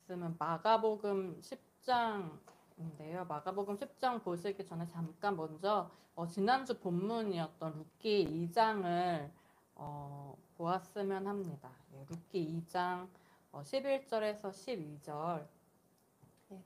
말씀은 마가복음 10장인데요. 마가복음 10장 보시기 전에 잠깐 먼저 지난주 본문이었던 룻기 2장을 보았으면 합니다. 룻기 2장 11절에서 12절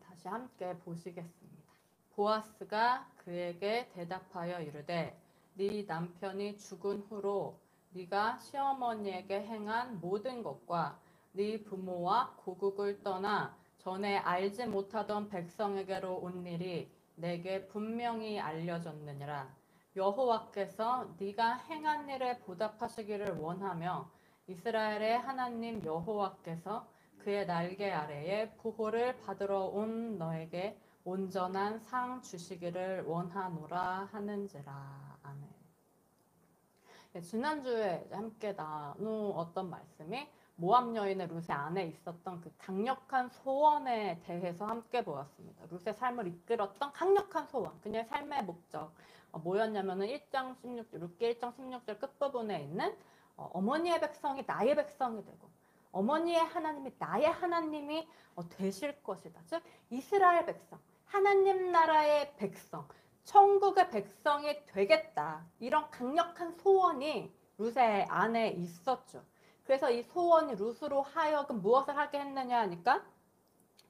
다시 함께 보시겠습니다. 보아스가 그에게 대답하여 이르되 네 남편이 죽은 후로 네가 시어머니에게 행한 모든 것과 네 부모와 고국을 떠나 전에 알지 못하던 백성에게로 온 일이 내게 분명히 알려졌느니라. 여호와께서 네가 행한 일에 보답하시기를 원하며 이스라엘의 하나님 여호와께서 그의 날개 아래에 보호를 받으러 온 너에게 온전한 상 주시기를 원하노라 하는지라. 아멘. 네, 지난주에 함께 나누었던 말씀이 모압 여인의 룻의 안에 있었던 그 강력한 소원에 대해서 함께 보았습니다. 룻의 삶을 이끌었던 강력한 소원, 그녀의 삶의 목적 뭐였냐면은 1장 16절, 룻기 1장 16절 끝부분에 있는 어머니의 백성이 나의 백성이 되고 어머니의 하나님이 나의 하나님이 되실 것이다. 즉 이스라엘 백성, 하나님 나라의 백성, 천국의 백성이 되겠다. 이런 강력한 소원이 룻의 안에 있었죠. 그래서 이 소원이 룻으로 하여금 무엇을 하게 했느냐 하니까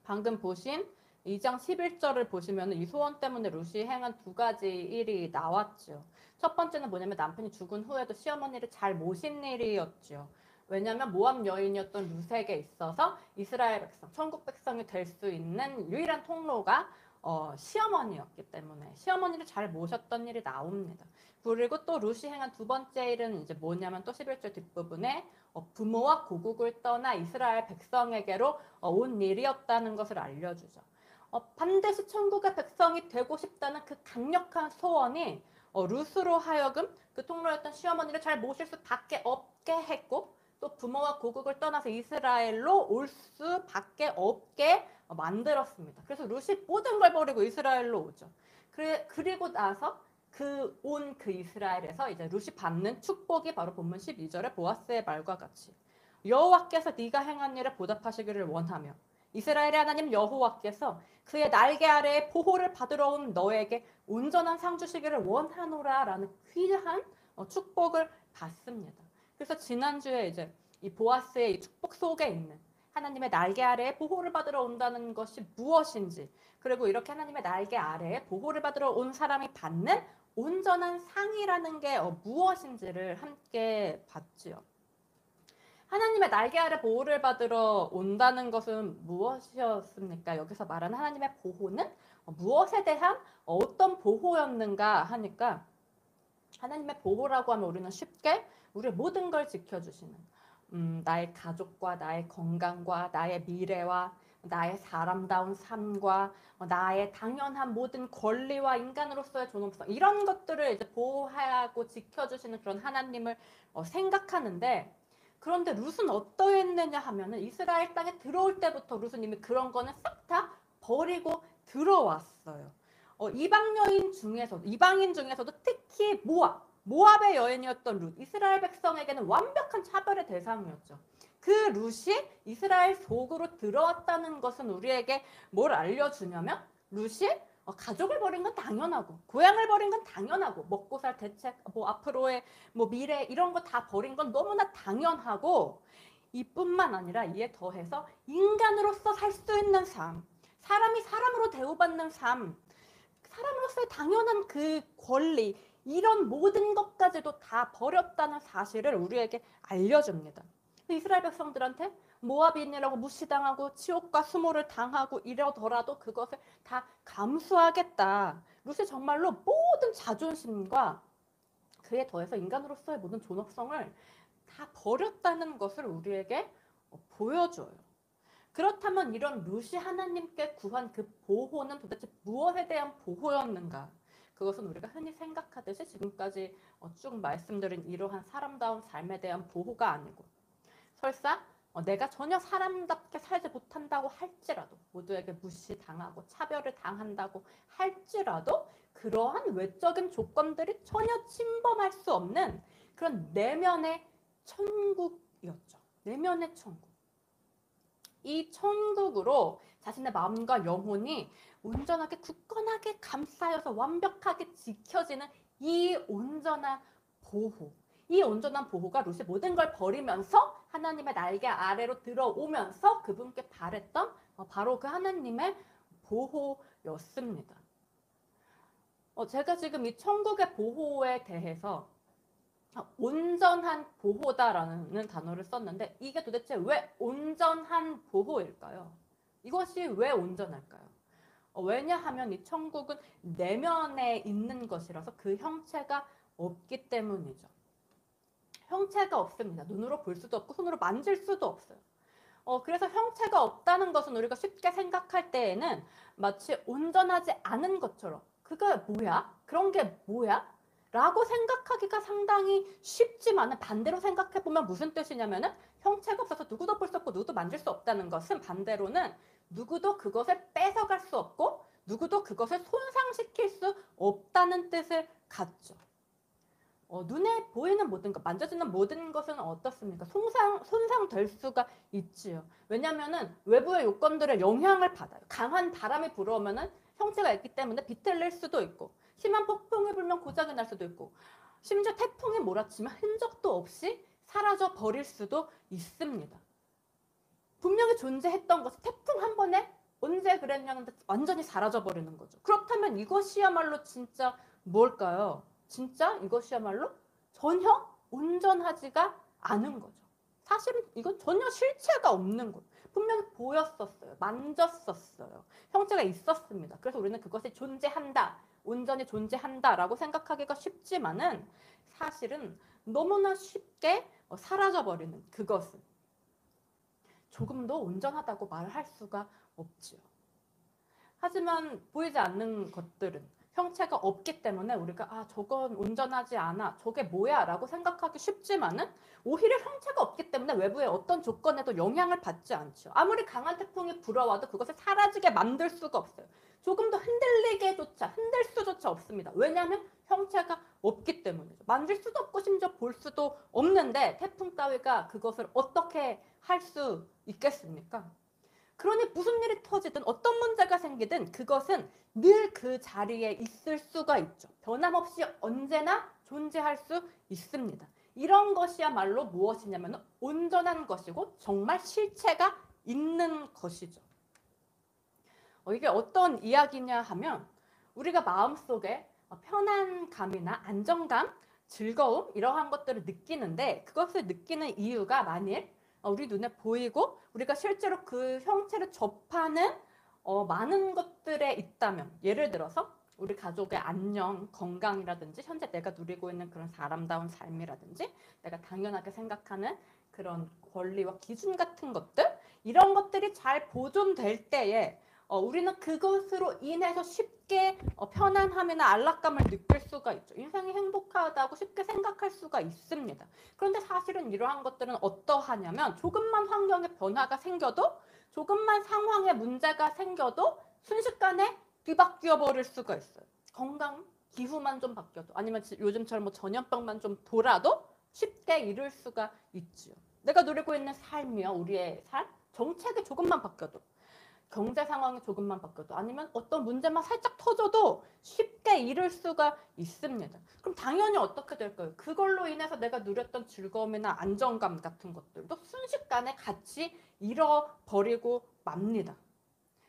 방금 보신 2장 11절을 보시면 이 소원 때문에 룻이 행한 두 가지 일이 나왔죠. 첫 번째는 뭐냐면 남편이 죽은 후에도 시어머니를 잘 모신 일이었죠. 왜냐하면 모압 여인이었던 룻에게 있어서 이스라엘 백성, 천국 백성이 될 수 있는 유일한 통로가 시어머니였기 때문에 시어머니를 잘 모셨던 일이 나옵니다. 그리고 또 룻이 행한 두 번째 일은 이제 뭐냐면 또 11절 뒷부분에 부모와 고국을 떠나 이스라엘 백성에게로 온 일이었다는 것을 알려주죠. 반드시 천국의 백성이 되고 싶다는 그 강력한 소원이 룻으로 하여금 그 통로였던 시어머니를 잘 모실 수밖에 없게 했고 또 부모와 고국을 떠나서 이스라엘로 올 수밖에 없게 만들었습니다. 그래서 룻이 모든 걸 버리고 이스라엘로 오죠. 그리고 나서 온 이스라엘에서 이제 룻이 받는 축복이 바로 본문 12절의 보아스의 말과 같이 여호와께서 네가 행한 일에 보답하시기를 원하며 이스라엘의 하나님 여호와께서 그의 날개 아래에 보호를 받으러 온 너에게 온전한 상 주시기를 원하노라 라는 귀한 축복을 받습니다. 그래서 지난주에 이제 이 보아스의 이 축복 속에 있는 하나님의 날개 아래에 보호를 받으러 온다는 것이 무엇인지 그리고 이렇게 하나님의 날개 아래에 보호를 받으러 온 사람이 받는 온전한 상이라는 게 무엇인지를 함께 봤지요. 하나님의 날개 아래 보호를 받으러 온다는 것은 무엇이었습니까? 여기서 말하는 하나님의 보호는 무엇에 대한 어떤 보호였는가 하니까 하나님의 보호라고 하면 우리는 쉽게 우리의 모든 걸 지켜주시는 나의 가족과 나의 건강과 나의 미래와 나의 사람다운 삶과 나의 당연한 모든 권리와 인간으로서의 존엄성 이런 것들을 이제 보호하고 지켜주시는 그런 하나님을 생각하는데 그런데 룻은 어떠했느냐 하면은 이스라엘 땅에 들어올 때부터 룻은 이미 그런 거는 싹 다 버리고 들어왔어요. 이방인 중에서도 특히 모압의 여인이었던 룻, 이스라엘 백성에게는 완벽한 차별의 대상이었죠. 그 룻이 이스라엘 속으로 들어왔다는 것은 우리에게 뭘 알려주냐면 룻이 가족을 버린 건 당연하고 고향을 버린 건 당연하고 먹고 살 대책, 앞으로의 미래 이런 거 다 버린 건 너무나 당연하고 이뿐만 아니라 이에 더해서 인간으로서 살 수 있는 삶, 사람이 사람으로 대우받는 삶, 사람으로서의 당연한 그 권리 이런 모든 것까지도 다 버렸다는 사실을 우리에게 알려줍니다. 이스라엘 백성들한테 모압인이라고 무시당하고 치욕과 수모를 당하고 이러더라도 그것을 다 감수하겠다. 룻이 정말로 모든 자존심과 그에 더해서 인간으로서의 모든 존엄성을 다 버렸다는 것을 우리에게 보여줘요. 그렇다면 이런 룻이 하나님께 구한 그 보호는 도대체 무엇에 대한 보호였는가? 그것은 우리가 흔히 생각하듯이 지금까지 쭉 말씀드린 이러한 사람다운 삶에 대한 보호가 아니고 설사 내가 전혀 사람답게 살지 못한다고 할지라도 모두에게 무시당하고 차별을 당한다고 할지라도 그러한 외적인 조건들이 전혀 침범할 수 없는 그런 내면의 천국이었죠. 내면의 천국. 이 천국으로 자신의 마음과 영혼이 온전하게 굳건하게 감싸여서 완벽하게 지켜지는 이 온전한 보호. 이 온전한 보호가 룻이 모든 걸 버리면서 하나님의 날개 아래로 들어오면서 그분께 바랬던 바로 그 하나님의 보호였습니다. 제가 지금 이 천국의 보호에 대해서 온전한 보호다라는 단어를 썼는데 이게 도대체 왜 온전한 보호일까요? 이것이 왜 온전할까요? 왜냐하면 이 천국은 내면에 있는 것이라서 그 형체가 없기 때문이죠. 형체가 없습니다. 눈으로 볼 수도 없고 손으로 만질 수도 없어요. 그래서 형체가 없다는 것은 우리가 쉽게 생각할 때에는 마치 온전하지 않은 것처럼 그게 뭐야? 그런 게 뭐야? 라고 생각하기가 상당히 쉽지만 반대로 생각해보면 무슨 뜻이냐면은 형체가 없어서 누구도 볼 수 없고 누구도 만질 수 없다는 것은 반대로는 누구도 그것을 뺏어갈 수 없고 누구도 그것을 손상시킬 수 없다는 뜻을 갖죠. 눈에 보이는 모든 것, 만져지는 모든 것은 어떻습니까? 손상될 수가 있지요. 왜냐하면 외부의 요건들의 영향을 받아요. 강한 바람이 불어오면 형체가 있기 때문에 비틀릴 수도 있고 심한 폭풍이 불면 고장이 날 수도 있고 심지어 태풍이 몰아치면 흔적도 없이 사라져 버릴 수도 있습니다. 분명히 존재했던 것이 태풍 한 번에 언제 그랬냐면 완전히 사라져 버리는 거죠. 그렇다면 이것이야말로 진짜 뭘까요? 진짜 이것이야말로 전혀 온전하지가 않은 거죠. 사실은 이건 전혀 실체가 없는 거예요. 분명히 보였었어요. 만졌었어요. 형체가 있었습니다. 그래서 우리는 그것이 존재한다. 온전히 존재한다라고 생각하기가 쉽지만은 사실은 너무나 쉽게 사라져버리는 그것은 조금 더 온전하다고 말할 수가 없지요. 하지만 보이지 않는 것들은 형체가 없기 때문에 우리가 저건 온전하지 않아, 저게 뭐야 라고 생각하기 쉽지만은 오히려 형체가 없기 때문에 외부의 어떤 조건에도 영향을 받지 않죠. 아무리 강한 태풍이 불어와도 그것을 사라지게 만들 수가 없어요. 조금 더 흔들 수조차 없습니다. 왜냐하면 형체가 없기 때문이죠. 만질 수도 없고 심지어 볼 수도 없는데 태풍 따위가 그것을 어떻게 할 수 있겠습니까? 그러니 무슨 일이 터지든 어떤 문제가 생기든 그것은 늘 그 자리에 있을 수가 있죠. 변함없이 언제나 존재할 수 있습니다. 이런 것이야말로 무엇이냐면 온전한 것이고 정말 실체가 있는 것이죠. 이게 어떤 이야기냐 하면 우리가 마음속에 편안감이나 안정감, 즐거움 이러한 것들을 느끼는데 그것을 느끼는 이유가 만일 우리 눈에 보이고 우리가 실제로 그 형체를 접하는 많은 것들에 있다면 예를 들어서 우리 가족의 안녕, 건강이라든지 현재 내가 누리고 있는 그런 사람다운 삶이라든지 내가 당연하게 생각하는 그런 권리와 기준 같은 것들 이런 것들이 잘 보존될 때에 우리는 그것으로 인해서 쉽게 편안함이나 안락감을 느낄 수가 있죠. 인생이 행복하다고 쉽게 생각할 수가 있습니다. 그런데 사실은 이러한 것들은 어떠하냐면 조금만 환경의 변화가 생겨도 조금만 상황에 문제가 생겨도 순식간에 뒤바뀌어 버릴 수가 있어요. 건강, 기후만 좀 바뀌어도 아니면 요즘처럼 뭐 전염병만 좀 돌아도 쉽게 이룰 수가 있지요. 내가 누리고 있는 삶이요, 우리의 삶, 정책이 조금만 바뀌어도 경제 상황이 조금만 바뀌어도 아니면 어떤 문제만 살짝 터져도 쉽게 잃을 수가 있습니다. 그럼 당연히 어떻게 될까요? 그걸로 인해서 내가 누렸던 즐거움이나 안정감 같은 것들도 순식간에 같이 잃어버리고 맙니다.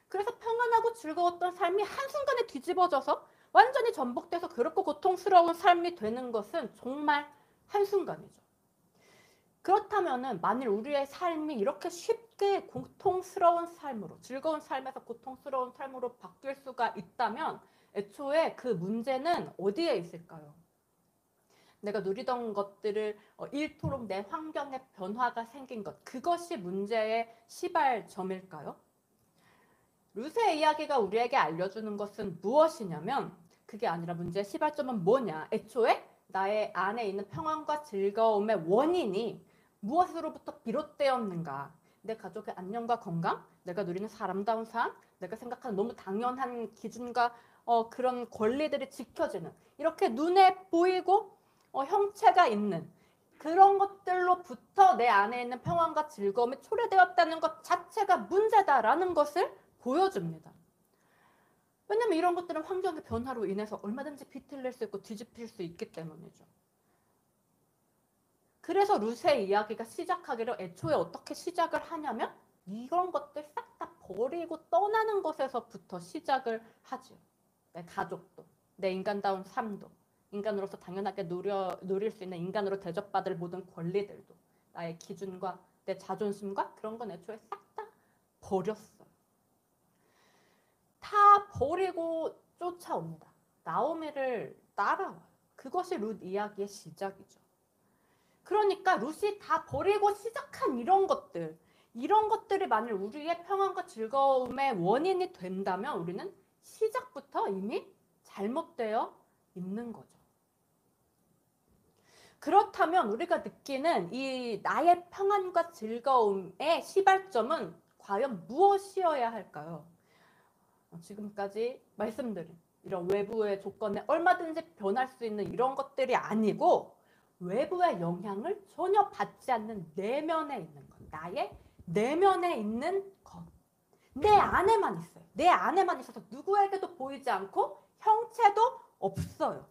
그래서 평안하고 즐거웠던 삶이 한순간에 뒤집어져서 완전히 전복돼서 그렇고 고통스러운 삶이 되는 것은 정말 한순간이죠. 그렇다면은 만일 우리의 삶이 이렇게 쉽게 고통스러운 삶으로 즐거운 삶에서 고통스러운 삶으로 바뀔 수가 있다면 애초에 그 문제는 어디에 있을까요? 내가 누리던 것들을 잃도록 내 환경에 변화가 생긴 것 그것이 문제의 시발점일까요? 룻의 이야기가 우리에게 알려주는 것은 무엇이냐면 그게 아니라 문제의 시발점은 뭐냐 애초에 나의 안에 있는 평안과 즐거움의 원인이 무엇으로부터 비롯되었는가 내 가족의 안녕과 건강 내가 누리는 사람다운 삶 내가 생각하는 너무 당연한 기준과 그런 권리들이 지켜지는 이렇게 눈에 보이고 형체가 있는 그런 것들로부터 내 안에 있는 평안과 즐거움이 초래되었다는 것 자체가 문제다라는 것을 보여줍니다. 왜냐면 이런 것들은 환경의 변화로 인해서 얼마든지 비틀릴 수 있고 뒤집힐 수 있기 때문이죠. 그래서 룻의 이야기가 시작하기를 애초에 어떻게 시작을 하냐면 이런 것들 싹 다 버리고 떠나는 것에서부터 시작을 하죠. 내 가족도, 내 인간다운 삶도, 인간으로서 당연하게 누릴 수 있는 인간으로 대접받을 모든 권리들도, 나의 기준과 내 자존심과 그런 건 애초에 싹 다 버렸어요. 다 버리고 쫓아옵니다. 나오미를 따라와요. 그것이 룻 이야기의 시작이죠. 그러니까 룻이 다 버리고 시작한 이런 것들이 만일 우리의 평안과 즐거움의 원인이 된다면 우리는 시작부터 이미 잘못되어 있는 거죠. 그렇다면 우리가 느끼는 이 나의 평안과 즐거움의 시발점은 과연 무엇이어야 할까요? 지금까지 말씀드린 이런 외부의 조건에 얼마든지 변할 수 있는 이런 것들이 아니고 외부의 영향을 전혀 받지 않는 내면에 있는 것, 나의 내면에 있는 것, 내 안에만 있어요. 내 안에만 있어서 누구에게도 보이지 않고 형체도 없어요.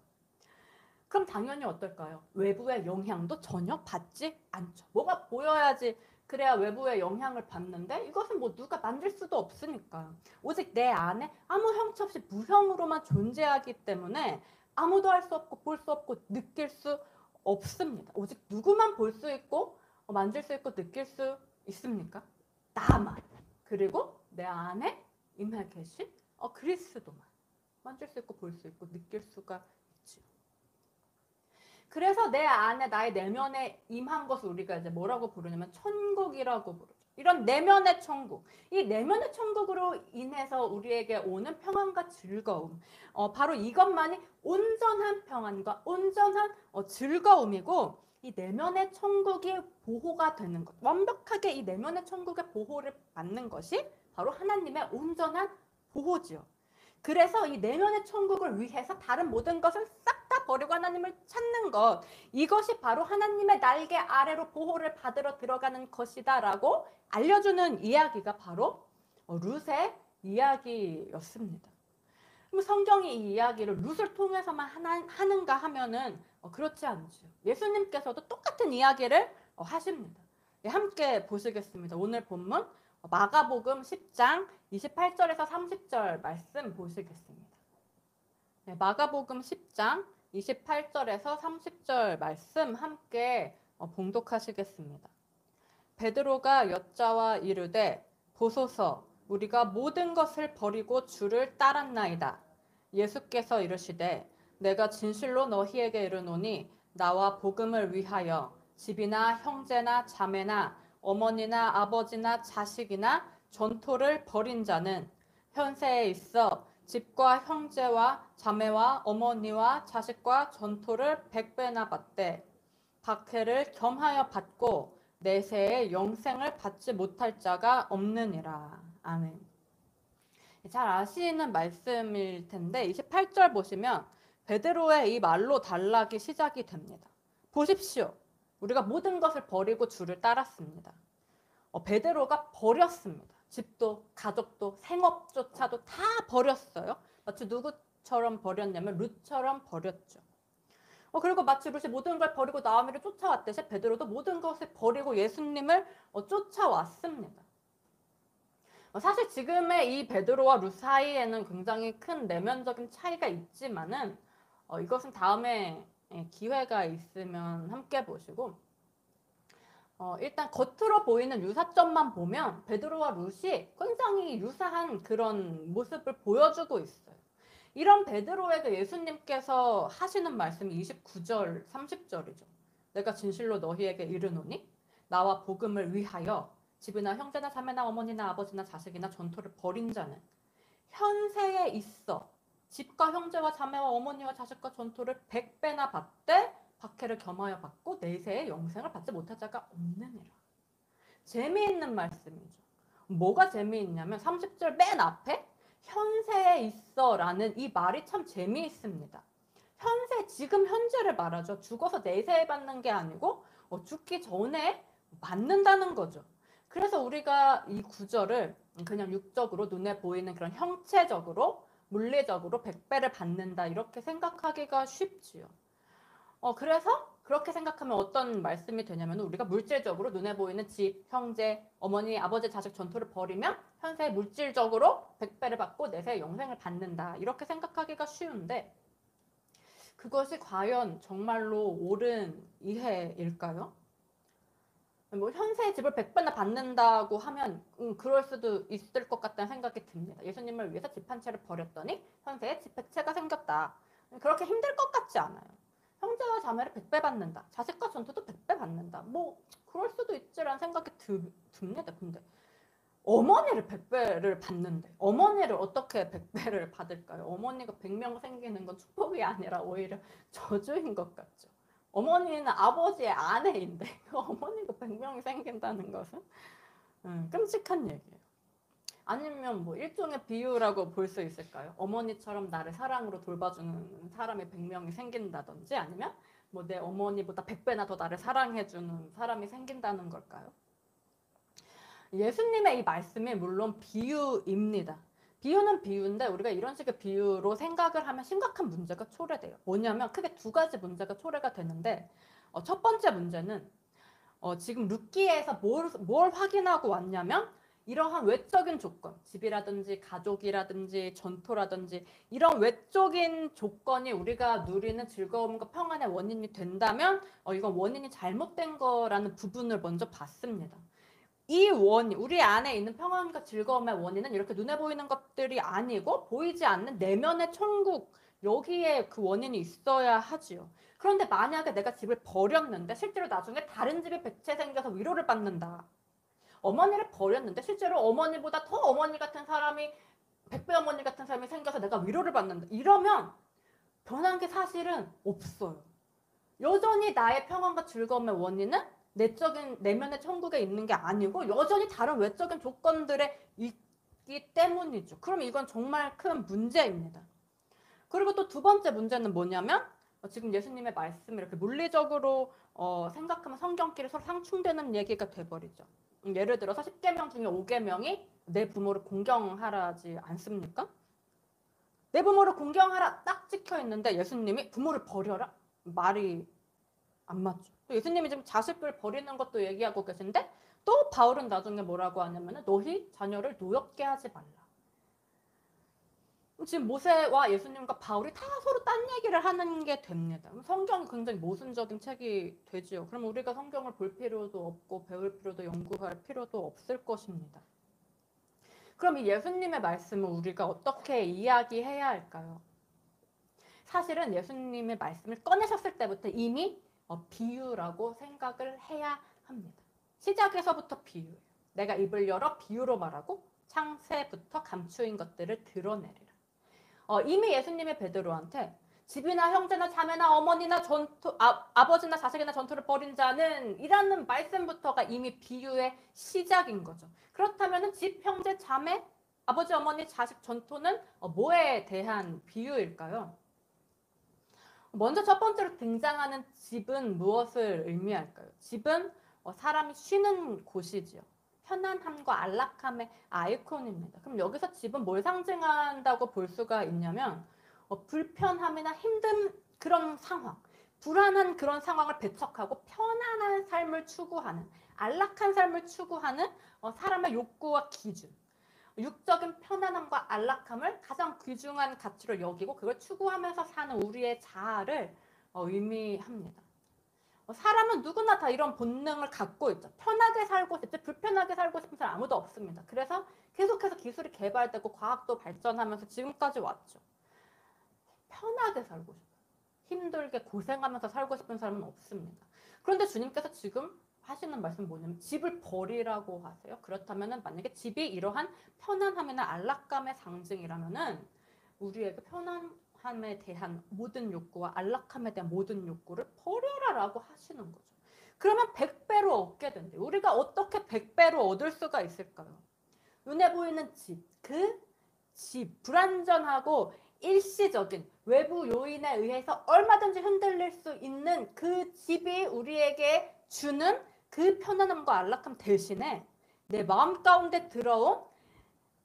그럼 당연히 어떨까요? 외부의 영향도 전혀 받지 않죠. 뭐가 보여야지 그래야 외부의 영향을 받는데 이것은 뭐 누가 만들 수도 없으니까. 오직 내 안에 아무 형체 없이 무형으로만 존재하기 때문에 아무도 할 수 없고 볼 수 없고 느낄 수 없습니다. 오직 누구만 볼 수 있고 만질 수 있고 느낄 수 있습니까? 나만. 그리고 내 안에 임해 계신 그리스도만 만질 수 있고 볼 수 있고 느낄 수가 있지. 그래서 내 안에 나의 내면에 임한 것을 우리가 이제 뭐라고 부르냐면 천국이라고 부르죠. 이런 내면의 천국, 이 내면의 천국으로 인해서 우리에게 오는 평안과 즐거움, 바로 이것만이 온전한 평안과 온전한 즐거움이고 이 내면의 천국이 보호가 되는 것, 완벽하게 이 내면의 천국의 보호를 받는 것이 바로 하나님의 온전한 보호지요. 그래서 이 내면의 천국을 위해서 다른 모든 것을 싹 다 버리고 하나님을 찾는 것, 이것이 바로 하나님의 날개 아래로 보호를 받으러 들어가는 것이다 라고 알려주는 이야기가 바로 룻의 이야기였습니다. 그럼 성경이 이 이야기를 룻을 통해서만 하는가 하면은 그렇지 않죠. 예수님께서도 똑같은 이야기를 하십니다. 함께 보시겠습니다. 오늘 본문 마가복음 10장 28절에서 30절 말씀 보시겠습니다. 네, 마가복음 10장 28절에서 30절 말씀 함께 봉독하시겠습니다. 베드로가 여짜와 이르되 보소서 우리가 모든 것을 버리고 주를 따랐나이다. 예수께서 이르시되 내가 진실로 너희에게 이르노니 나와 복음을 위하여 집이나 형제나 자매나 어머니나 아버지나 자식이나 전토를 벌인 자는 현세에 있어 집과 형제와 자매와 어머니와 자식과 전토를 100배나 받되 박해를 겸하여 받고 내세에 영생을 받지 못할 자가 없느니라. 아멘. 잘 아시는 말씀일 텐데 28절 보시면 베드로의 이 말로 단락이 시작이 됩니다. 보십시오. 우리가 모든 것을 버리고 주를 따랐습니다. 베드로가 버렸습니다. 집도 가족도 생업조차도 다 버렸어요. 마치 누구처럼 버렸냐면 룻처럼 버렸죠. 그리고 마치 룻이 모든 걸 버리고 나오미를 쫓아왔듯이 베드로도 모든 것을 버리고 예수님을 쫓아왔습니다. 사실 지금의 이 베드로와 룻 사이에는 굉장히 큰 내면적인 차이가 있지만은 이것은 다음에 기회가 있으면 함께 보시고 일단 겉으로 보이는 유사점만 보면 베드로와 룻이 굉장히 유사한 그런 모습을 보여주고 있어요. 이런 베드로에게 예수님께서 하시는 말씀이 29절, 30절이죠. 내가 진실로 너희에게 이르노니 나와 복음을 위하여 집이나 형제나 자매나 어머니나 아버지나 자식이나 전토를 벌인 자는 현세에 있어 집과 형제와 자매와 어머니와 자식과 전토를 100배나 받되 박해를 겸하여 받고 내세에 영생을 받지 못할 자가 없느니라. 재미있는 말씀이죠. 뭐가 재미있냐면 30절 맨 앞에 현세에 있어 라는 이 말이 참 재미있습니다. 현세, 지금 현재를 말하죠. 죽어서 내세에 받는 게 아니고 죽기 전에 받는다는 거죠. 그래서 우리가 이 구절을 그냥 육적으로 눈에 보이는 그런 형체적으로 물리적으로 100배를 받는다 이렇게 생각하기가 쉽지요. 그래서 그렇게 생각하면 어떤 말씀이 되냐면 우리가 물질적으로 눈에 보이는 집, 형제, 어머니, 아버지, 자식 전토를 벌이면 현세에 물질적으로 100배를 받고 내세에 영생을 받는다 이렇게 생각하기가 쉬운데 그것이 과연 정말로 옳은 이해일까요? 뭐 현세의 집을 100배나 받는다고 하면 그럴 수도 있을 것 같다는 생각이 듭니다. 예수님을 위해서 집 한 채를 버렸더니 현세에 집 100채가 생겼다. 그렇게 힘들 것 같지 않아요. 형제와 자매를 100배 받는다. 자식과 전투도 100배 받는다. 뭐 그럴 수도 있지라는 생각이 듭니다. 근데 어머니를 100배를 받는데 어머니를 어떻게 100배를 받을까요? 어머니가 100명 생기는 건 축복이 아니라 오히려 저주인 것 같죠. 어머니는 아버지의 아내인데 어머니가 100명이 생긴다는 것은 끔찍한 얘기예요. 아니면 뭐 일종의 비유라고 볼 수 있을까요? 어머니처럼 나를 사랑으로 돌봐주는 사람이 100명이 생긴다든지 아니면 뭐 내 어머니보다 100배나 더 나를 사랑해주는 사람이 생긴다는 걸까요? 예수님의 이 말씀이 물론 비유입니다. 비유는 비유인데 우리가 이런 식의 비유로 생각을 하면 심각한 문제가 초래돼요. 뭐냐면 크게 두 가지 문제가 초래가 되는데 첫 번째 문제는 지금 룻기에서 뭘 확인하고 왔냐면 이러한 외적인 조건, 집이라든지 가족이라든지 전토라든지 이런 외적인 조건이 우리가 누리는 즐거움과 평안의 원인이 된다면 이건 원인이 잘못된 거라는 부분을 먼저 봤습니다. 이 원인, 우리 안에 있는 평안과 즐거움의 원인은 이렇게 눈에 보이는 것들이 아니고 보이지 않는 내면의 천국, 여기에 그 원인이 있어야 하지요. 그런데 만약에 내가 집을 버렸는데 실제로 나중에 다른 집에 100채 생겨서 위로를 받는다. 어머니를 버렸는데 실제로 어머니보다 더 어머니 같은 사람이 100배 어머니 같은 사람이 생겨서 내가 위로를 받는다. 이러면 변한 게 사실은 없어요. 여전히 나의 평안과 즐거움의 원인은 내적인 내면의 천국에 있는 게 아니고 여전히 다른 외적인 조건들에 있기 때문이죠. 그럼 이건 정말 큰 문제입니다. 그리고 또 두 번째 문제는 뭐냐면 지금 예수님의 말씀을 이렇게 물리적으로 생각하면 성경끼리 서로 상충되는 얘기가 돼버리죠. 예를 들어서 10계명 중에 5계명이 내 부모를 공경하라지 않습니까? 내 부모를 공경하라 딱 찍혀 있는데 예수님이 부모를 버려라? 말이 안 맞죠. 또 예수님이 지금 자식을 버리는 것도 얘기하고 계신데 또 바울은 나중에 뭐라고 하냐면 너희 자녀를 노엽게 하지 말라. 지금 모세와 예수님과 바울이 다 서로 딴 얘기를 하는 게 됩니다. 성경이 굉장히 모순적인 책이 되지요. 그럼 우리가 성경을 볼 필요도 없고 배울 필요도 연구할 필요도 없을 것입니다. 그럼 이 예수님의 말씀을 우리가 어떻게 이야기해야 할까요? 사실은 예수님의 말씀을 꺼내셨을 때부터 이미 비유라고 생각을 해야 합니다. 시작에서부터 비유예요. 내가 입을 열어 비유로 말하고 창세부터 감추인 것들을 드러내리라. 이미 예수님의 베드로한테 집이나 형제나 자매나 어머니나 전투, 아버지나 자식이나 전투를 벌인 자는 이라는 말씀부터가 이미 비유의 시작인 거죠. 그렇다면 집, 형제, 자매, 아버지, 어머니, 자식 전투는 뭐에 대한 비유일까요? 먼저 첫 번째로 등장하는 집은 무엇을 의미할까요? 집은 사람이 쉬는 곳이지요. 편안함과 안락함의 아이콘입니다. 그럼 여기서 집은 뭘 상징한다고 볼 수가 있냐면 불편함이나 힘든 그런 상황, 불안한 그런 상황을 배척하고 편안한 삶을 추구하는, 안락한 삶을 추구하는 사람의 욕구와 기준, 육적인 편안함과 안락함을 가장 귀중한 가치로 여기고 그걸 추구하면서 사는 우리의 자아를 의미합니다. 사람은 누구나 다 이런 본능을 갖고 있죠. 편하게 살고 싶지 불편하게 살고 싶은 사람 아무도 없습니다. 그래서 계속해서 기술이 개발되고 과학도 발전하면서 지금까지 왔죠. 편하게 살고 싶어요. 힘들게 고생하면서 살고 싶은 사람은 없습니다. 그런데 주님께서 지금 하시는 말씀은 뭐냐면 집을 버리라고 하세요. 그렇다면 만약에 집이 이러한 편안함이나 안락감의 상징이라면 우리에게 편안함에 대한 모든 욕구와 안락함에 대한 모든 욕구를 버려라라고 하시는 거죠. 그러면 100배로 얻게 된대요. 우리가 어떻게 100배로 얻을 수가 있을까요? 눈에 보이는 집, 그 집, 불안전하고 일시적인 외부 요인에 의해서 얼마든지 흔들릴 수 있는 그 집이 우리에게 주는 그 편안함과 안락함 대신에 내 마음 가운데 들어온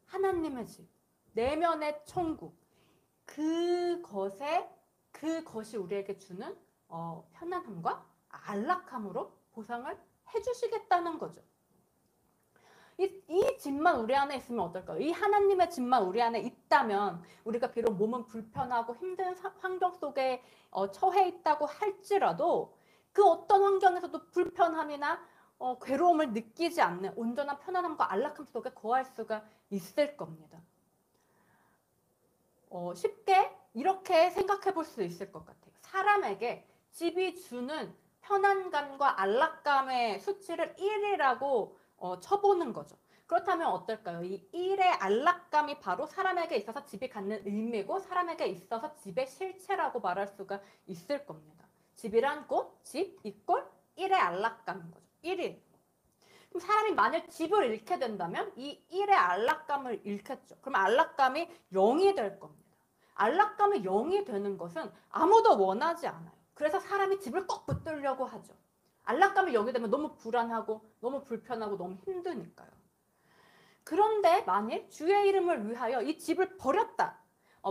하나님의 집, 내면의 천국, 그것이 우리에게 주는 편안함과 안락함으로 보상을 해주시겠다는 거죠. 이 집만 우리 안에 있으면 어떨까요? 이 하나님의 집만 우리 안에 있다면 우리가 비록 몸은 불편하고 힘든 환경 속에 처해 있다고 할지라도 그 어떤 환경에서도 불편함이나 괴로움을 느끼지 않는 온전한 편안함과 안락함 속에 거할 수가 있을 겁니다. 쉽게 이렇게 생각해 볼 수 있을 것 같아요. 사람에게 집이 주는 편안감과 안락감의 수치를 1이라고 쳐보는 거죠. 그렇다면 어떨까요? 이 1의 안락감이 바로 사람에게 있어서 집이 갖는 의미고 사람에게 있어서 집의 실체라고 말할 수가 있을 겁니다. 집이란 꽃, 집, 이꼴 1의 안락감인 거죠. 1이. 그럼 사람이 만약 집을 잃게 된다면 이 1의 안락감을 잃겠죠. 그럼 안락감이 0이 될 겁니다. 안락감이 0이 되는 것은 아무도 원하지 않아요. 그래서 사람이 집을 꼭 붙들려고 하죠. 안락감이 0이 되면 너무 불안하고 너무 불편하고 너무 힘드니까요. 그런데 만일 주의 이름을 위하여 이 집을 버렸다.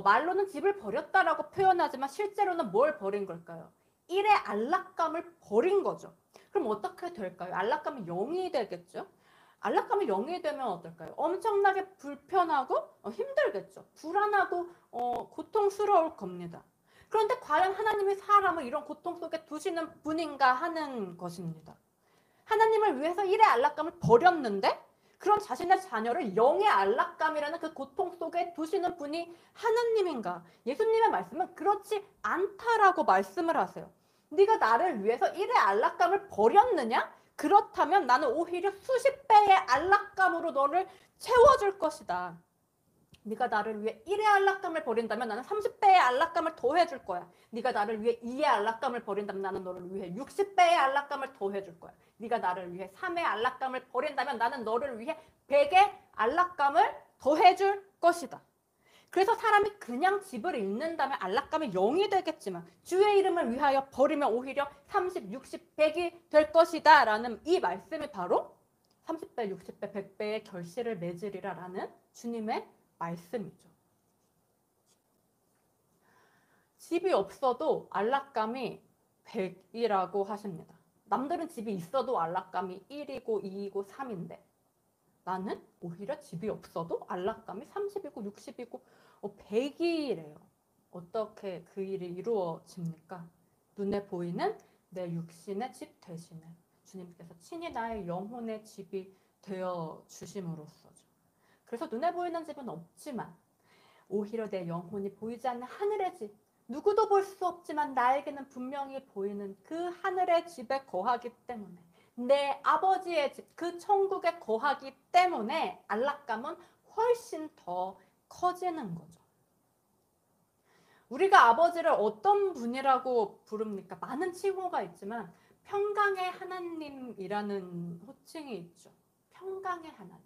말로는 집을 버렸다라고 표현하지만 실제로는 뭘 버린 걸까요? 1의 안락감을 버린 거죠. 그럼 어떻게 될까요? 안락감이 0이 되겠죠? 안락감이 0이 되면 어떨까요? 엄청나게 불편하고 힘들겠죠. 불안하고 고통스러울 겁니다. 그런데 과연 하나님이 사람을 이런 고통 속에 두시는 분인가 하는 것입니다. 하나님을 위해서 1의 안락감을 버렸는데 그런 자신의 자녀를 0의 안락감이라는 그 고통 속에 두시는 분이 하나님인가? 예수님의 말씀은 그렇지 않다라고 말씀을 하세요. 네가 나를 위해서 1의 안락감을 버렸느냐? 그렇다면 나는 오히려 수십 배의 안락감으로 너를 채워줄 것이다. 네가 나를 위해 1의 안락감을 버린다면 나는 30배의 안락감을 더해줄 거야. 네가 나를 위해 2의 안락감을 버린다면 나는 너를 위해 60배의 안락감을 더해줄 거야. 네가 나를 위해 3의 안락감을 버린다면 나는 너를 위해 100의 안락감을 더해줄 것이다. 그래서 사람이 그냥 집을 잃는다면 안락감이 0이 되겠지만 주의 이름을 위하여 버리면 오히려 30, 60, 100이 될 것이다 라는 이 말씀이 바로 30배, 60배, 100배의 결실을 맺으리라 라는 주님의 말씀이죠. 집이 없어도 안락감이 100이라고 하십니다. 남들은 집이 있어도 안락감이 1이고 2이고 3인데 나는 오히려 집이 없어도 안락감이 30이고 60이고 100이래요. 어떻게 그 일이 이루어집니까? 눈에 보이는 내 육신의 집 대신에 주님께서 친히 나의 영혼의 집이 되어 주심으로써죠. 그래서 눈에 보이는 집은 없지만 오히려 내 영혼이 보이지 않는 하늘의 집, 누구도 볼 수 없지만 나에게는 분명히 보이는 그 하늘의 집에 거하기 때문에 내 아버지의 집, 그 천국에 거하기 때문에 안락감은 훨씬 더 커지는 거죠. 우리가 아버지를 어떤 분이라고 부릅니까? 많은 칭호가 있지만 평강의 하나님이라는 호칭이 있죠. 평강의 하나님.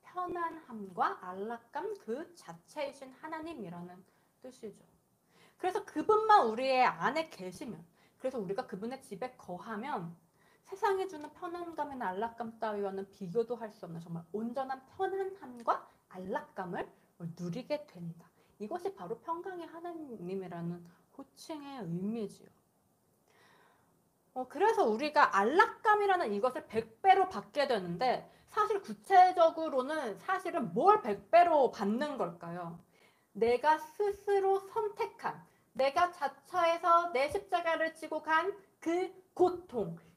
편안함과 안락감 그 자체이신 하나님이라는 뜻이죠. 그래서 그분만 우리의 안에 계시면, 그래서 우리가 그분의 집에 거하면 세상이 주는 편안감이나 안락감 따위와는 비교도 할 수 없는 정말 온전한 편안함과 안락감을 누리게 된다. 이것이 바로 평강의 하나님이라는 호칭의 의미지요. 그래서 우리가 안락감이라는 이것을 100배로 받게 되는데 사실 구체적으로는 사실은 뭘 100배로 받는 걸까요? 내가 스스로 선택한, 내가 자처해서 내 십자가를 지고 간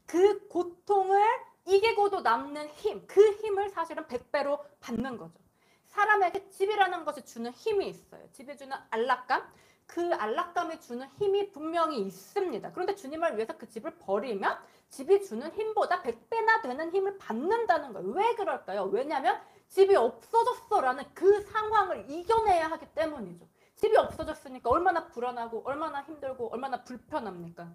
그 고통을 이기고도 남는 힘, 그 힘을 사실은 100배로 받는 거죠. 사람에게 집이라는 것이 주는 힘이 있어요. 집이 주는 안락감, 그 안락감이 주는 힘이 분명히 있습니다. 그런데 주님을 위해서 그 집을 버리면 집이 주는 힘보다 100배나 되는 힘을 받는다는 거예요. 왜 그럴까요? 왜냐하면 집이 없어졌어라는 그 상황을 이겨내야 하기 때문이죠. 집이 없어졌으니까 얼마나 불안하고 얼마나 힘들고 얼마나 불편합니까?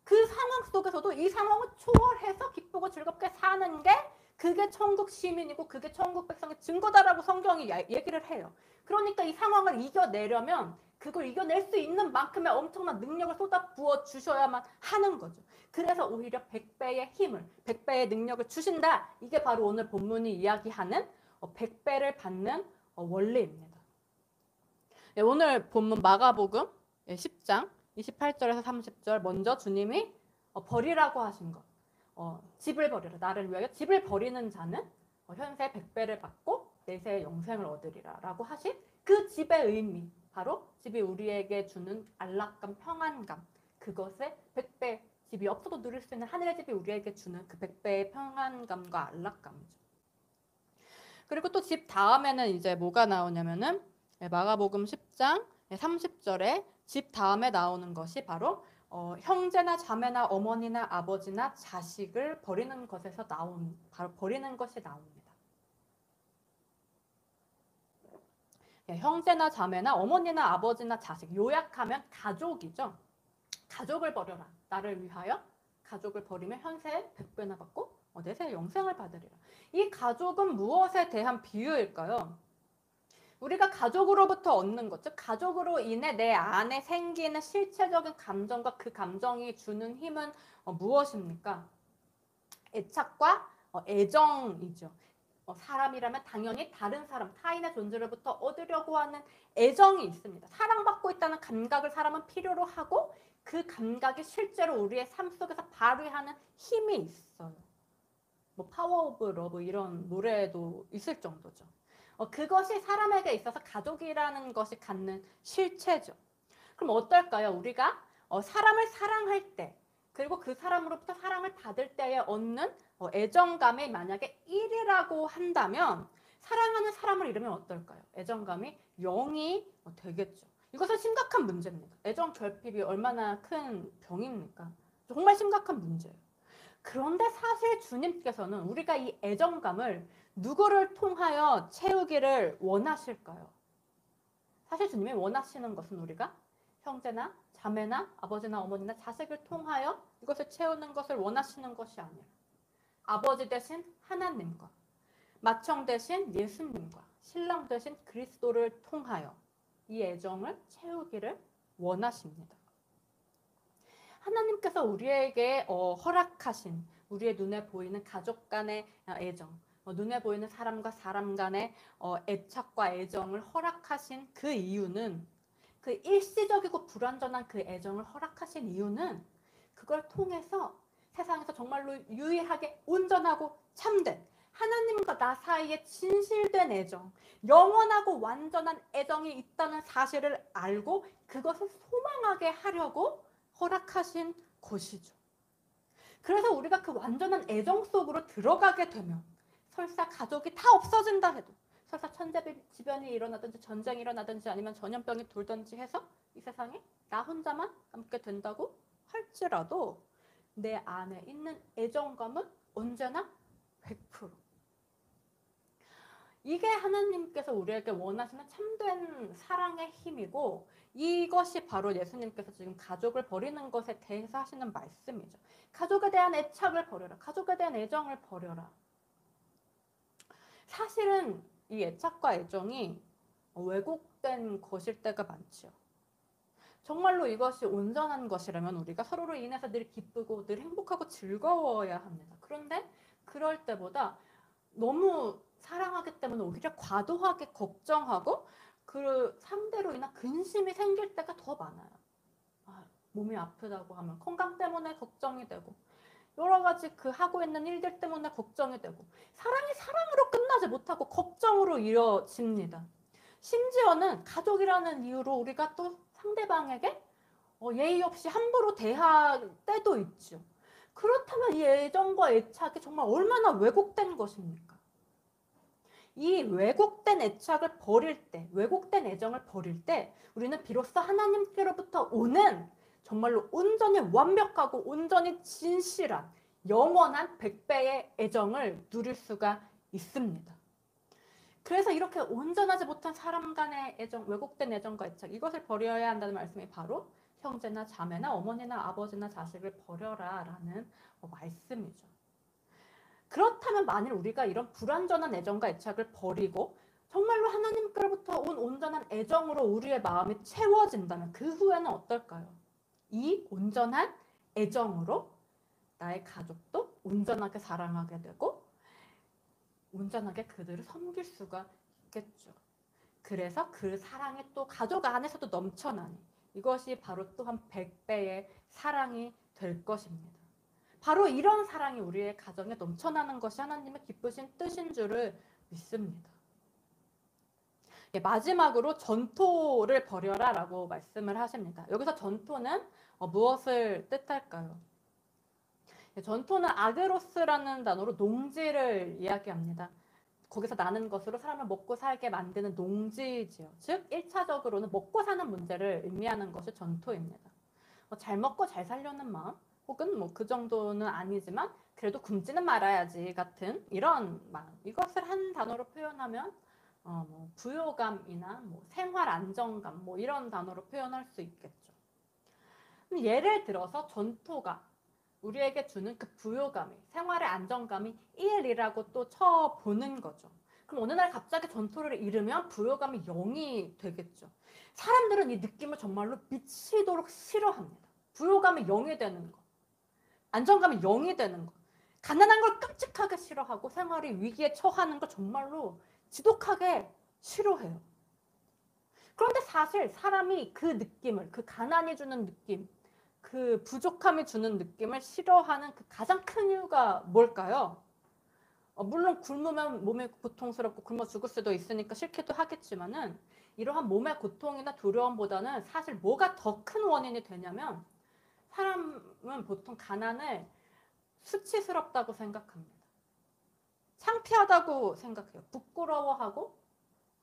그 상황 속에서도 이 상황을 초월해서 기쁘고 즐겁게 사는 게 그게 천국 시민이고 그게 천국 백성의 증거다라고 성경이 얘기를 해요. 그러니까 이 상황을 이겨내려면 그걸 이겨낼 수 있는 만큼의 엄청난 능력을 쏟아 부어 주셔야만 하는 거죠. 그래서 오히려 100배의 힘을, 100배의 능력을 주신다. 이게 바로 오늘 본문이 이야기하는 100배를 받는 원리입니다. 네, 오늘 본문 마가복음 10장 28절에서 30절 먼저 주님이 버리라고 하신 것. 집을 버리라. 나를 위하여 집을 버리는 자는 현세 100배를 받고 내세의 영생을 얻으리라 라고 하신 그 집의 의미, 바로 집이 우리에게 주는 안락감, 평안감, 그것의 100배, 집이 없어도 누릴 수 있는 하늘의 집이 우리에게 주는 그 100배의 평안감과 안락감이죠. 그리고 또 집 다음에는 이제 뭐가 나오냐면은 마가복음 10장 30절에 집 다음에 나오는 것이 바로 형제나 자매나 어머니나 아버지나 자식을 버리는 것에서 바로 버리는 것이 나옵니다. 형제나 자매나 어머니나 아버지나 자식, 요약하면 가족이죠. 가족을 버려라. 나를 위하여 가족을 버리면 현세에 100배나 받고 내세에 영생을 받으리라. 이 가족은 무엇에 대한 비유일까요? 우리가 가족으로부터 얻는 것, 즉 가족으로 인해 내 안에 생기는 실체적인 감정과 그 감정이 주는 힘은 무엇입니까? 애착과 애정이죠. 사람이라면 당연히 다른 사람, 타인의 존재로부터 얻으려고 하는 애정이 있습니다. 사랑받고 있다는 감각을 사람은 필요로 하고 그 감각이 실제로 우리의 삶 속에서 발휘하는 힘이 있어요. 뭐 파워 오브 러브 이런 노래도 있을 정도죠. 그것이 사람에게 있어서 가족이라는 것이 갖는 실체죠. 그럼 어떨까요? 우리가 사람을 사랑할 때, 그리고 그 사람으로부터 사랑을 받을 때에 얻는 애정감이 만약에 1이라고 한다면 사랑하는 사람을 잃으면 어떨까요? 애정감이 0이 되겠죠. 이것은 심각한 문제입니다. 애정 결핍이 얼마나 큰 병입니까? 정말 심각한 문제예요. 그런데 사실 주님께서는 우리가 이 애정감을 누구를 통하여 채우기를 원하실까요? 사실 주님이 원하시는 것은 우리가 형제나 자매나 아버지나 어머니나 자식을 통하여 이것을 채우는 것을 원하시는 것이 아니라 아버지 대신 하나님과 맏형 대신 예수님과 신랑 대신 그리스도를 통하여 이 애정을 채우기를 원하십니다. 하나님께서 우리에게 허락하신 우리의 눈에 보이는 가족 간의 애정, 눈에 보이는 사람과 사람 간의 애착과 애정을 허락하신 그 이유는, 그 일시적이고 불완전한 그 애정을 허락하신 이유는 그걸 통해서 세상에서 정말로 유일하게 온전하고 참된 하나님과 나 사이에 진실된 애정, 영원하고 완전한 애정이 있다는 사실을 알고 그것을 소망하게 하려고 허락하신 것이죠. 그래서 우리가 그 완전한 애정 속으로 들어가게 되면 설사 가족이 다 없어진다 해도, 설사 천재지변이 일어나든지 전쟁이 일어나든지 아니면 전염병이 돌든지 해서 이 세상에 나 혼자만 남게 된다고 할지라도 내 안에 있는 애정감은 언제나 100%. 이게 하나님께서 우리에게 원하시는 참된 사랑의 힘이고, 이것이 바로 예수님께서 지금 가족을 버리는 것에 대해서 하시는 말씀이죠. 가족에 대한 애착을 버려라. 가족에 대한 애정을 버려라. 사실은 이 애착과 애정이 왜곡된 것일 때가 많죠. 정말로 이것이 온전한 것이라면 우리가 서로로 인해서 늘 기쁘고 늘 행복하고 즐거워야 합니다. 그런데 그럴 때보다 너무 사랑하기 때문에 오히려 과도하게 걱정하고 그 상대로 인한 근심이 생길 때가 더 많아요. 몸이 아프다고 하면 건강 때문에 걱정이 되고, 여러 가지 그 하고 있는 일들 때문에 걱정이 되고, 사랑이 사랑으로 끝나지 못하고 걱정으로 이어집니다. 심지어는 가족이라는 이유로 우리가 또 상대방에게 예의 없이 함부로 대할 때도 있죠. 그렇다면 이 애정과 애착이 정말 얼마나 왜곡된 것입니까? 이 왜곡된 애착을 버릴 때, 왜곡된 애정을 버릴 때 우리는 비로소 하나님께로부터 오는 정말로 온전히 완벽하고 온전히 진실한 영원한 100배의 애정을 누릴 수가 있습니다. 그래서 이렇게 온전하지 못한 사람 간의 애정, 왜곡된 애정과 애착, 이것을 버려야 한다는 말씀이 바로 형제나 자매나 어머니나 아버지나 자식을 버려라 라는 말씀이죠. 그렇다면 만일 우리가 이런 불완전한 애정과 애착을 버리고 정말로 하나님께로부터 온 온전한 애정으로 우리의 마음이 채워진다면 그 후에는 어떨까요? 이 온전한 애정으로 나의 가족도 온전하게 사랑하게 되고 온전하게 그들을 섬길 수가 있겠죠. 그래서 그 사랑이 또 가족 안에서도 넘쳐나니 이것이 바로 또한 100배의 사랑이 될 것입니다. 바로 이런 사랑이 우리의 가정에 넘쳐나는 것이 하나님의 기쁘신 뜻인 줄을 믿습니다. 마지막으로 전토를 버려라 라고 말씀을 하십니다. 여기서 전토는 무엇을 뜻할까요? 전토는 아그로스라는 단어로 농지를 이야기합니다. 거기서 나는 것으로 사람을 먹고 살게 만드는 농지지요. 즉 1차적으로는 먹고 사는 문제를 의미하는 것이 전토입니다. 잘 먹고 잘 살려는 마음 혹은 그 정도는 아니지만 그래도 굶지는 말아야지 같은 이런 마음, 이것을 한 단어로 표현하면 부요감이나 생활 안정감 이런 단어로 표현할 수 있겠죠. 예를 들어서 전토가 우리에게 주는 그 부요감이, 생활의 안정감이 1이라고 또 쳐보는 거죠. 그럼 어느 날 갑자기 전토를 잃으면 부요감이 0이 되겠죠. 사람들은 이 느낌을 정말로 미치도록 싫어합니다. 부요감이 0이 되는 거, 안정감이 0이 되는 거, 가난한 걸 끔찍하게 싫어하고 생활이 위기에 처하는 걸 정말로 지독하게 싫어해요. 그런데 사실 사람이 그 느낌을, 그 가난이 주는 느낌, 그 부족함이 주는 느낌을 싫어하는 그 가장 큰 이유가 뭘까요? 물론 굶으면 몸이 고통스럽고 굶어 죽을 수도 있으니까 싫기도 하겠지만은 이러한 몸의 고통이나 두려움보다는 사실 뭐가 더 큰 원인이 되냐면 사람은 보통 가난을 수치스럽다고 생각합니다. 창피하다고 생각해요. 부끄러워하고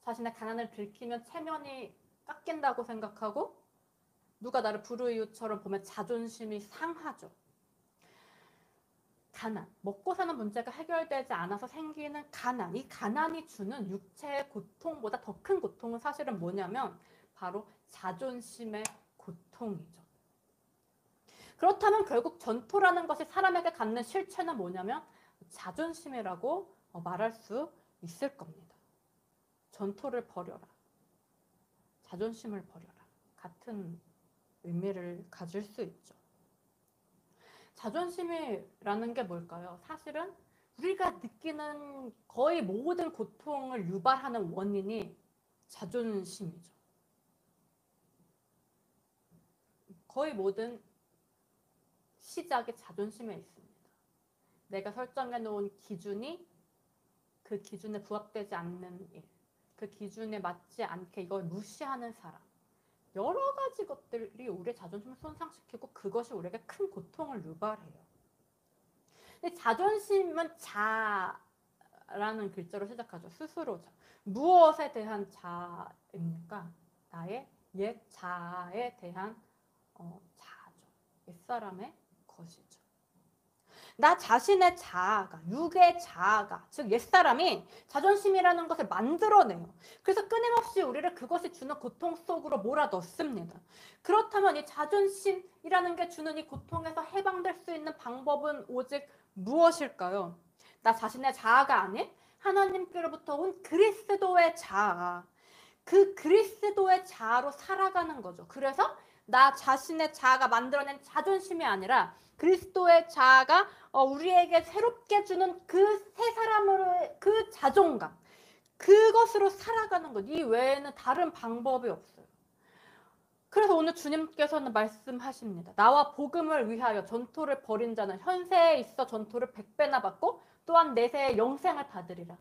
자신의 가난을 들키면 체면이 깎인다고 생각하고 누가 나를 불우이웃처럼 보면 자존심이 상하죠. 가난, 먹고 사는 문제가 해결되지 않아서 생기는 가난, 이 가난이 주는 육체의 고통보다 더 큰 고통은 사실은 뭐냐면 바로 자존심의 고통이죠. 그렇다면 결국 전토라는 것이 사람에게 갖는 실체는 뭐냐면 자존심이라고 말할 수 있을 겁니다. 전토를 버려라. 자존심을 버려라. 같은 의미를 가질 수 있죠. 자존심이라는 게 뭘까요? 사실은 우리가 느끼는 거의 모든 고통을 유발하는 원인이 자존심이죠. 거의 모든 시작이 자존심에 있습니다. 내가 설정해 놓은 기준이 그 기준에 부합되지 않는 일, 그 기준에 맞지 않게 이걸 무시하는 사람, 여러 가지 것들이 우리의 자존심을 손상시키고 그것이 우리에게 큰 고통을 유발해요. 근데 자존심은 자라는 글자로 시작하죠. 스스로 자. 무엇에 대한 자입니까? 나의 옛 자에 대한 자아죠. 옛사람의 것이죠. 나 자신의 자아가, 육의 자아가, 즉 옛사람이 자존심이라는 것을 만들어내요. 그래서 끊임없이 우리를 그것이 주는 고통 속으로 몰아넣습니다. 그렇다면 이 자존심이라는 게 주는 이 고통에서 해방될 수 있는 방법은 오직 무엇일까요? 나 자신의 자아가 아닌 하나님께로부터 온 그리스도의 자아, 그 그리스도의 자아로 살아가는 거죠. 그래서 나 자신의 자아가 만들어낸 자존심이 아니라 그리스도의 자아가 우리에게 새롭게 주는 그 새 사람으로의 그 자존감, 그것으로 살아가는 것. 이 외에는 다른 방법이 없어요. 그래서 오늘 주님께서는 말씀하십니다. 나와 복음을 위하여 전토를 벌인 자는 현세에 있어 전토를 100배나 받고 또한 내세에 영생을 받으리라.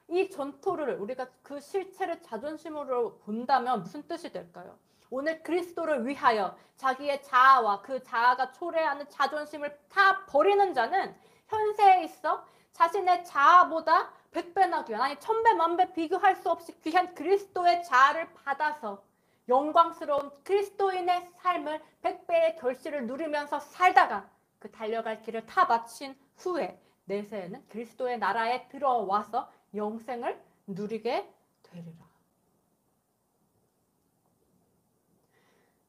이 전토를 우리가 그 실체를 자존심으로 본다면 무슨 뜻이 될까요? 오늘 그리스도를 위하여 자기의 자아와 그 자아가 초래하는 자존심을 다 버리는 자는 현세에 있어 자신의 자아보다 100배나 귀한, 아니 1000배, 1000배 비교할 수 없이 귀한 그리스도의 자아를 받아서 영광스러운 그리스도인의 삶을 100배의 결실을 누리면서 살다가 그 달려갈 길을 다 마친 후에 내세에는 그리스도의 나라에 들어와서 영생을 누리게 되리라.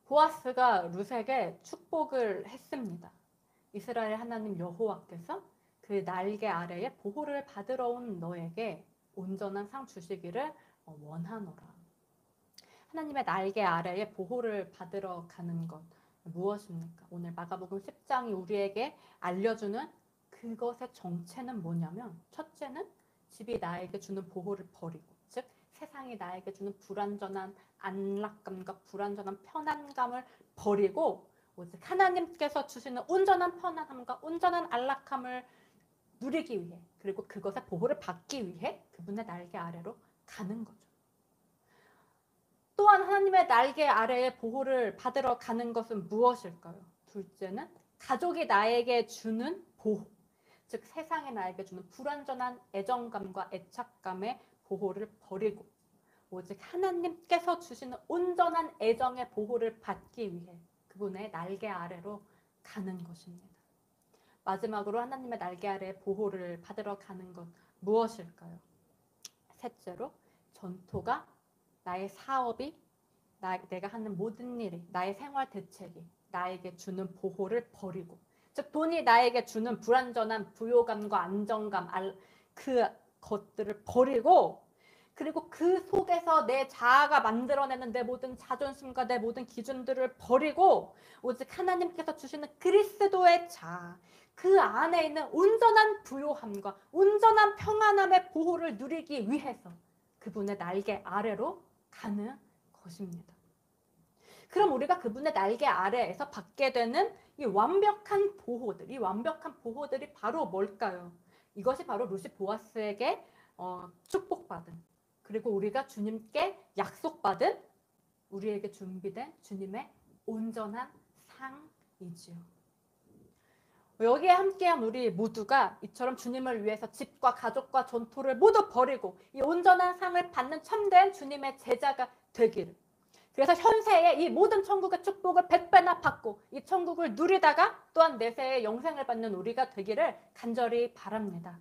보아스가 룻에게 축복을 했습니다. 이스라엘 하나님 여호와께서 그 날개 아래에 보호를 받으러 온 너에게 온전한 상 주시기를 원하노라. 하나님의 날개 아래에 보호를 받으러 가는 것 무엇입니까? 오늘 마가복음 10장이 우리에게 알려주는 그것의 정체는 뭐냐면, 첫째는 집이 나에게 주는 보호를 버리고, 즉 세상이 나에게 주는 불완전한 안락감과 불완전한 편안감을 버리고 오직 하나님께서 주시는 온전한 편안함과 온전한 안락함을 누리기 위해, 그리고 그것의 보호를 받기 위해 그분의 날개 아래로 가는 거죠. 또한 하나님의 날개 아래에 보호를 받으러 가는 것은 무엇일까요? 둘째는 가족이 나에게 주는 보호, 즉 세상이 나에게 주는 불완전한 애정감과 애착감의 보호를 버리고 오직 하나님께서 주시는 온전한 애정의 보호를 받기 위해 그분의 날개 아래로 가는 것입니다. 마지막으로 하나님의 날개 아래 보호를 받으러 가는 것 무엇일까요? 셋째로 전토가, 나의 사업이, 내가 하는 모든 일이, 나의 생활 대책이 나에게 주는 보호를 버리고, 즉 돈이 나에게 주는 불완전한 부요감과 안정감, 그 것들을 버리고, 그리고 그 속에서 내 자아가 만들어내는 내 모든 자존심과 내 모든 기준들을 버리고 오직 하나님께서 주시는 그리스도의 자아, 그 안에 있는 온전한 부요함과 온전한 평안함의 보호를 누리기 위해서 그분의 날개 아래로 가는 것입니다. 그럼 우리가 그분의 날개 아래에서 받게 되는 이 완벽한 보호들이 바로 뭘까요? 이것이 바로 루시 보아스에게 축복받은, 그리고 우리가 주님께 약속받은, 우리에게 준비된 주님의 온전한 상이지요. 여기에 함께한 우리 모두가 이처럼 주님을 위해서 집과 가족과 전토를 모두 버리고 이 온전한 상을 받는 참된 주님의 제자가 되기를, 그래서 현세에 이 모든 천국의 축복을 100배나 받고 이 천국을 누리다가 또한 내세에 영생을 받는 우리가 되기를 간절히 바랍니다.